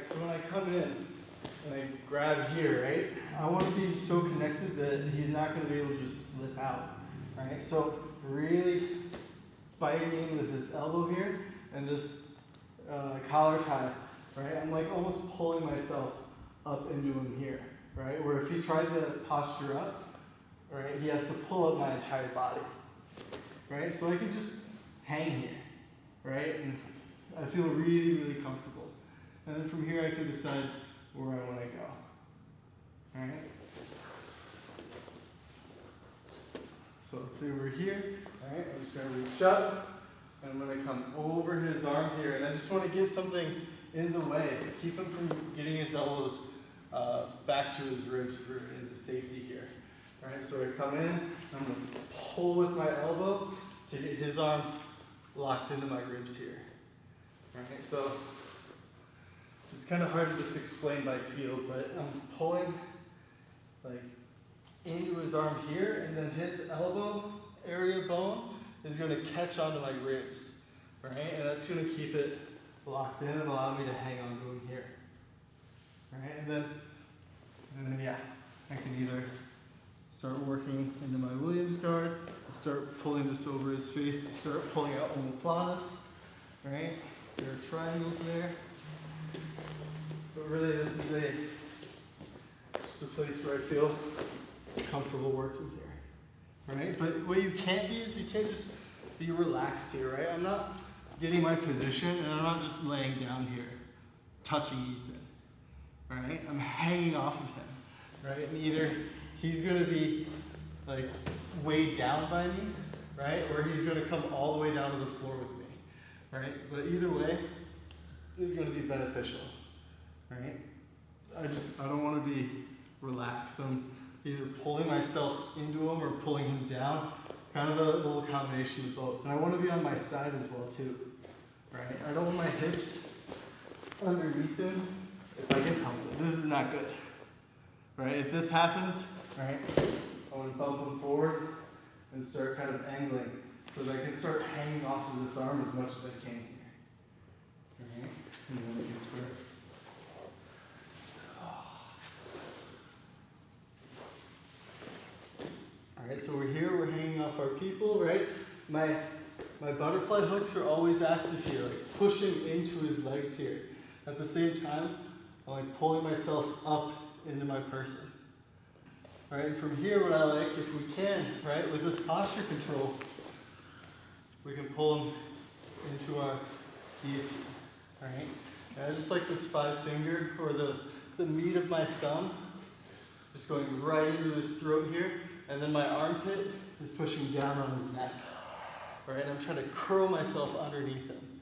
right? So when I come in and I grab here, right, I want to be so connected that he's not going to be able to just slip out, right? So really biting in with this elbow here and this collar tie, right? I'm like almost pulling myself up into him here, right? Where if he tried to posture up, right, he has to pull up my entire body, right? So I can just hang here, right? And I feel really, really comfortable. And then from here I can decide where I want to go, all right? So let's say we're here, all right? I'm just going to reach up, and I'm going to come over his arm here, and I just want to get something in the way, keep him from getting his elbows back to his ribs for into safety here. All right, so I come in, I'm going to pull with my elbow to get his arm locked into my ribs here. All right, so it's kind of hard to just explain by feel, but I'm pulling like into his arm here, and then his elbow area bone is going to catch onto my ribs, right? And that's going to keep it locked in and allow me to hang on to him here, right? And then yeah, I can either start working into my Williams guard, start pulling this over his face, start pulling out omoplatus, right? There are triangles there. But really this is just a place where I feel comfortable working here, right? But what you can't be is you can't just be relaxed here, right? I'm not getting my position and I'm not just laying down here, touching Ethan, right? I'm hanging off of him, right? And either he's gonna be like weighed down by me, right? Or he's gonna come all the way down to the floor with me, right? But either way, it's gonna be beneficial, right? I don't wanna be relaxed. I'm either pulling myself into him or pulling him down, kind of a little combination of both. And I wanna be on my side as well too, right? I don't want my hips underneath him if I can help it. This is not good, right? If this happens, right, I want to bump him forward and start kind of angling so that I can start hanging off of this arm as much as I can here. All right, and then we can start. All right, so we're here, we're hanging off our people, right? My butterfly hooks are always active here, like pushing into his legs here. At the same time, I'm like pulling myself up into my person. All right, and from here, what I like, if we can, right, with this posture control, we can pull him into our guillotine, all right? And I just like this 5-finger, or the meat of my thumb, just going right into his throat here, and then my armpit is pushing down on his neck, all right? And I'm trying to curl myself underneath him,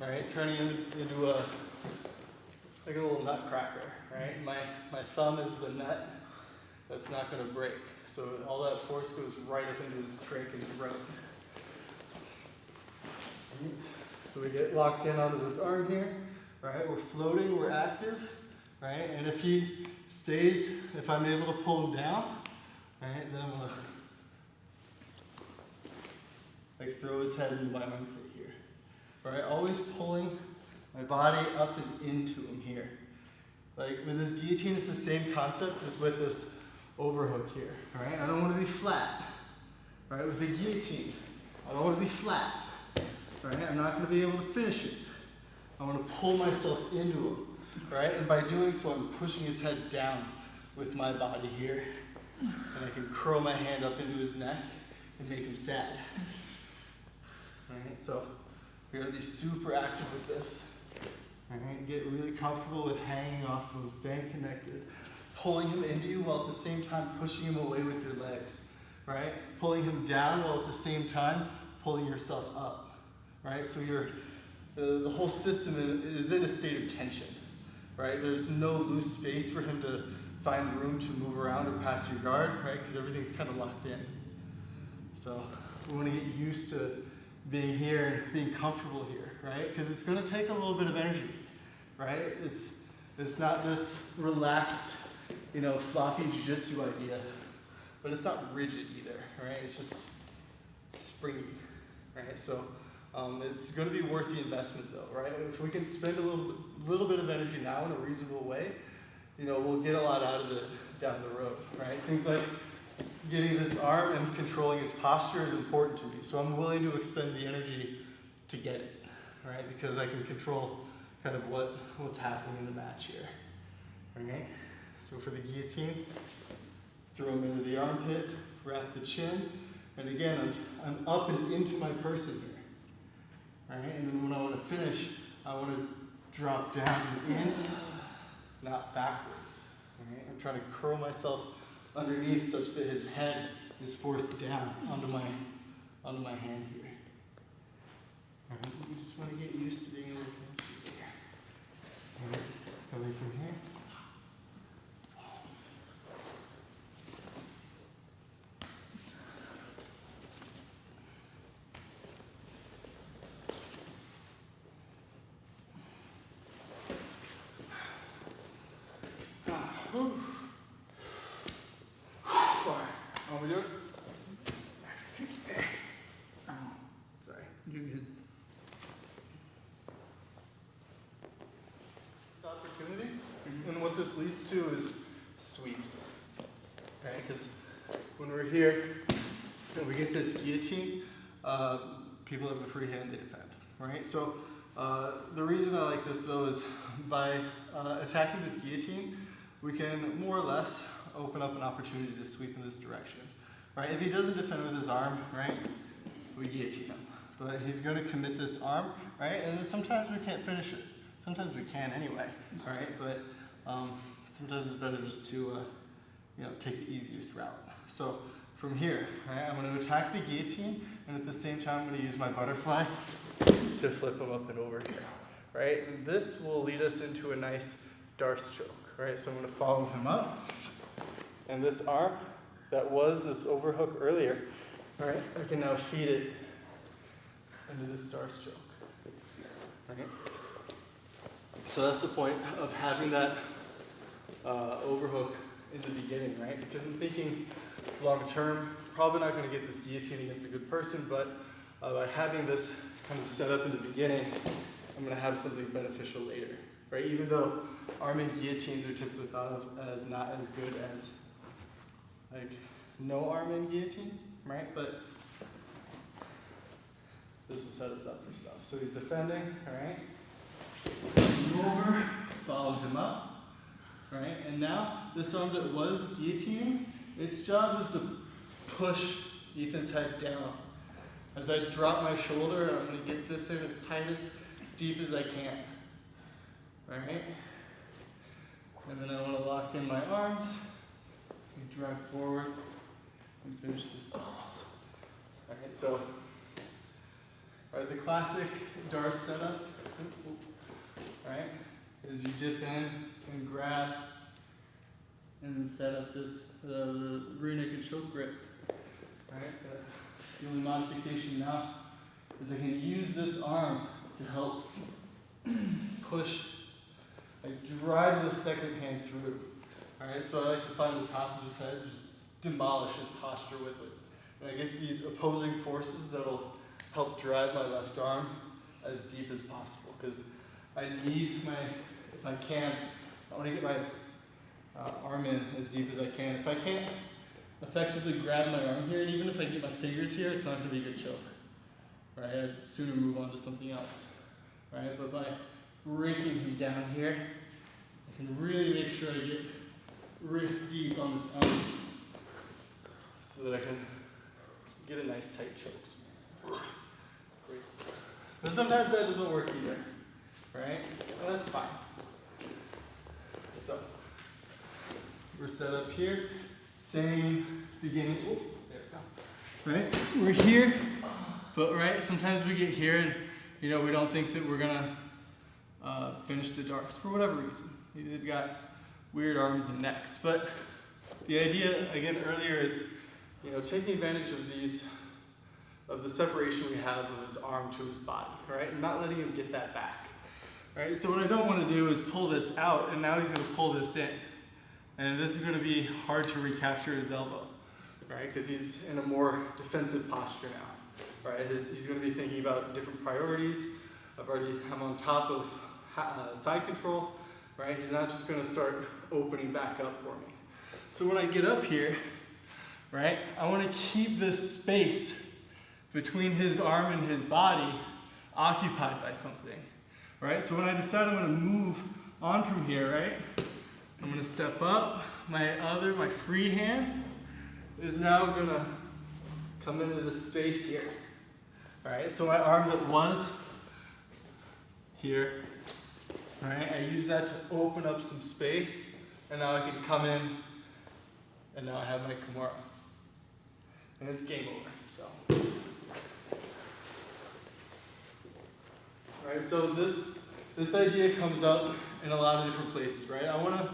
all right? Turning him into like a little nutcracker, right? My thumb is the nut that's not going to break. So all that force goes right up into his trach and throat. Right. So we get locked in onto this arm here, right? We're floating, we're active, right? And if he stays, if I'm able to pull him down, right, then I'm going to like throw his head into my armpit here. Right? Always pulling my body up and into him here. Like with this guillotine, it's the same concept as with this overhook here, right? I don't want to be flat, right? With the guillotine, I don't want to be flat, right? I'm not going to be able to finish it. I want to pull myself into him, right? And by doing so, I'm pushing his head down with my body here, and I can curl my hand up into his neck and make him sad. Right? So we're going to be super active with this. All right, get really comfortable with hanging off of him, staying connected, pulling him into you while at the same time pushing him away with your legs, right? Pulling him down while at the same time pulling yourself up, right? So the whole system is in a state of tension, right? There's no loose space for him to find room to move around or pass your guard, right? Because everything's kind of locked in. So we want to get used to being here and being comfortable here, right? Because it's going to take a little bit of energy, right? It's not this relaxed, floppy jiu-jitsu idea, but it's not rigid either, right? It's just springy, right? So It's going to be worth the investment though, right? If we can spend a little bit of energy now in a reasonable way, you know, we'll get a lot out of it down the road, right? Things like getting this arm and controlling his posture is important to me. So I'm willing to expend the energy to get it, right? Because I can control kind of what's happening in the match here, right? So for the guillotine, throw him into the armpit, wrap the chin, and again, I'm up and into my person here, right? And then when I want to finish, I want to drop down and in, not backwards, right? I'm trying to curl myself underneath such that his head is forced down onto my hand here. All right, you just want to get used to being able to finish this here. All right, coming from here. How we doing? Sorry. You're good. Opportunity, and what this leads to is sweeps. Okay, because when we're here and we get this guillotine, people have a free hand, they defend. Right? So the reason I like this though is by attacking this guillotine, we can more or less open up an opportunity to sweep in this direction, right? If he doesn't defend with his arm, right, we guillotine him. But he's going to commit this arm, right? And then sometimes we can't finish it. Sometimes we can anyway, right? But sometimes it's better just to, you know, take the easiest route. So from here, right, I'm going to attack the guillotine, and at the same time, I'm going to use my butterfly to flip him up and over here, right? And this will lead us into a nice DARCE choke, right? So I'm going to follow him up. And this arm that was this overhook earlier, all right, I can now feed it into this DARCE choke, right? So that's the point of having that overhook in the beginning, right? Because I'm thinking long term, probably not going to get this guillotine against a good person, but by having this kind of set up in the beginning, I'm going to have something beneficial later, right? Even though arm and guillotines are typically thought of as not as good as like no arm and guillotines, right? But this will set us up for stuff. So he's defending, all right? Over, followed him up, right? And now this arm that was guillotining, its job was to push Ethan's head down. As I drop my shoulder, I'm going to get this in as tight as deep as I can, all right? And then I want to lock in my arms. Drive forward and finish this DARCE. Alright, so the classic DARCE setup, right, is you dip in and grab and then set up this the rear naked choke grip. Right? The only modification now is I can use this arm to help push, like drive the second hand through. Alright, so I like to find the top of his head, just demolish his posture with it. And I get these opposing forces that'll help drive my left arm as deep as possible. Because I need if I can, I want to get my arm in as deep as I can. If I can't effectively grab my arm here, and even if I get my fingers here, it's not going to be a good choke. Right, I'd sooner move on to something else. Right, but by breaking him down here, I can really make sure I get wrist deep on this arm so that I can get a nice tight choke. Great. But sometimes that doesn't work either, right? Well, that's fine. So we're set up here, same beginning. Oh, there we go. Right? We're here, but right, sometimes we get here and you know we don't think that we're gonna finish the DARCE for whatever reason. They've got weird arms and necks, but the idea again earlier is, you know, taking advantage of the separation we have of his arm to his body, right? And not letting him get that back, right? So what I don't want to do is pull this out, and now he's going to pull this in, and this is going to be hard to recapture his elbow, right? Because he's in a more defensive posture now, right? He's going to be thinking about different priorities. I'm on top of side control, right? He's not just going to start opening back up for me. So when I get up here, right, I want to keep this space between his arm and his body occupied by something, right? So when I decide I'm going to move on from here, right, I'm going to step up. My free hand is now going to come into this space here. All right, so my arm that was here, all right, I use that to open up some space, and now I can come in, and now I have my Kimura. And it's game over, so. All right, so this idea comes up in a lot of different places, right? I want to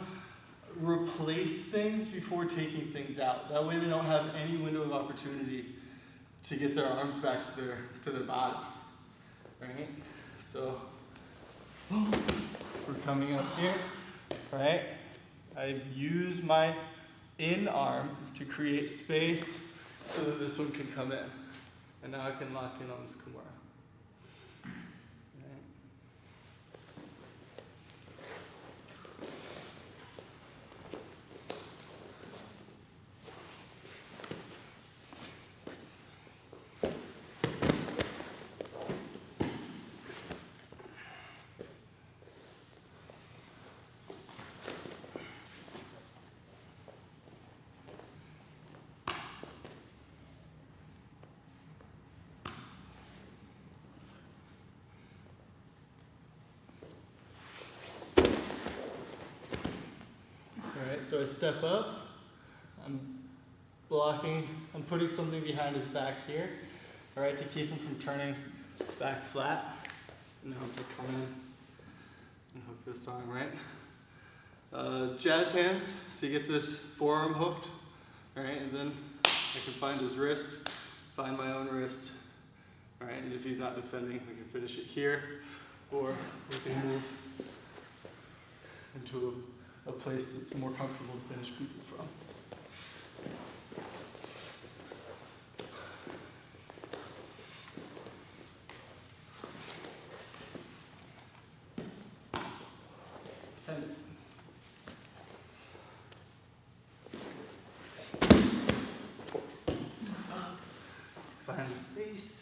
replace things before taking things out. That way they don't have any window of opportunity to get their arms back to their body, right? So we're coming up here, right? I use my in arm to create space so that this one can come in. And now I can lock in on this Kimura. So I step up, I'm putting something behind his back here, all right, to keep him from turning back flat. And now I'm gonna come in and hook this arm, right? Jazz hands to get this forearm hooked, all right, and then I can find his wrist, find my own wrist, all right, and if he's not defending, we can finish it here, or we can move into a place that's more comfortable to finish people from. And find the space.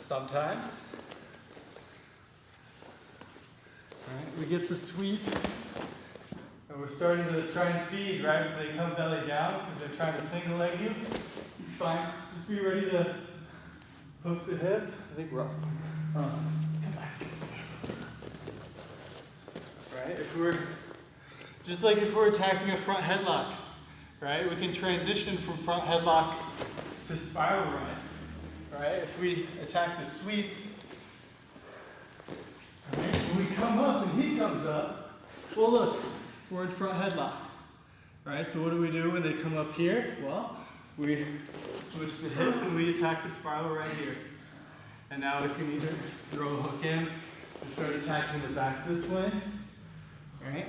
Sometimes, all right, we get the sweep, and we're starting to try and feed, right? When they come belly down, because they're trying to single leg you. It's fine. Just be ready to hook the hip. I think we're up. Come back. Right? If we're attacking a front headlock, right? We can transition from front headlock to spiral ride. Right? If we attack the sweep, right, when we come up and he comes up, well look, we're in front headlock. Right? So what do we do when they come up here? Well, we switch the hip and we attack the spiral right here. And now we can either throw a hook in and start attacking the back this way, right?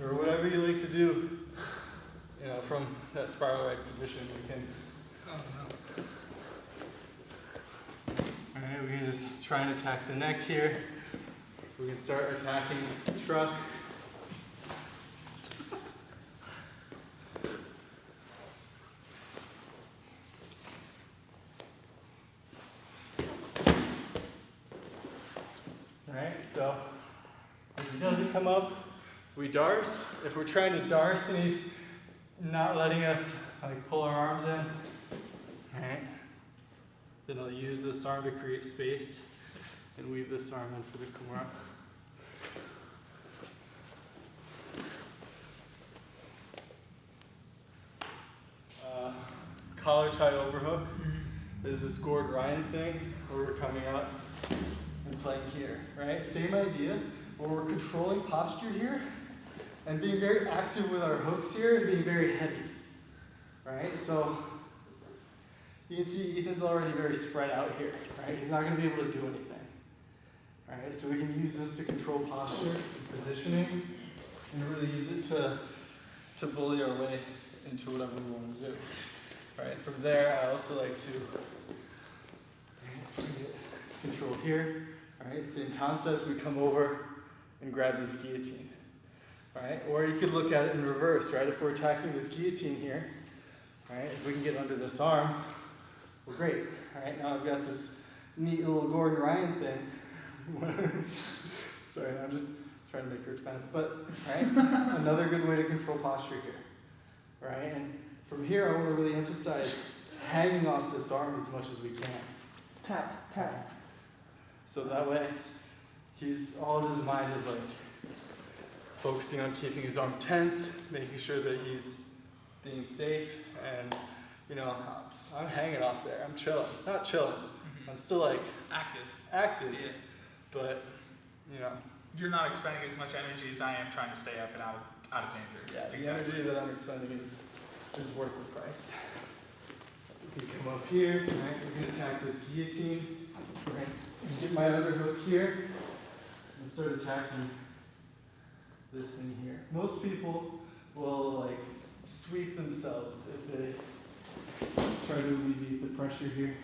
Or whatever you like to do, you know, from that spiral right position, we can. Alright, we can just try and attack the neck here. We can start attacking the truck. doesn't come up, we darce. If we're trying to darce and he's not letting us like pull our arms in, alright, then I'll use this arm to create space and weave this arm in for the kimura. Collar tie overhook is this Gordon Ryan thing where we're coming up and playing here, right? Same idea, where we're controlling posture here and being very active with our hooks here and being very heavy, right? So you can see Ethan's already very spread out here, right? He's not going to be able to do anything, right? So we can use this to control posture and positioning and really use it to bully our way into whatever we want to do. Right, from there, I also like to control here. All right, same concept. We come over and grab this guillotine. All right, or you could look at it in reverse. Right, if we're attacking this guillotine here, right, if we can get under this arm, well, great. All right, now I've got this neat little Gordon Ryan thing. Sorry, I'm just trying to make your expense. But all right, another good way to control posture here. Right, and from here, I want to really emphasize hanging off this arm as much as we can. Tap, tap. So that way, all of his mind is like focusing on keeping his arm tense, making sure that he's being safe, and you know, I'm hanging off there. I'm chilling. Not chilling. I'm still like active. Yeah. But you know, you're not expending as much energy as I am trying to stay up and out of danger. Yeah, the energy that I'm expending is worth the price. We can come up here, right? We can attack this guillotine, right? And get my other hook here and start attacking this thing here. Most people will like sweep themselves if they try to alleviate the pressure here.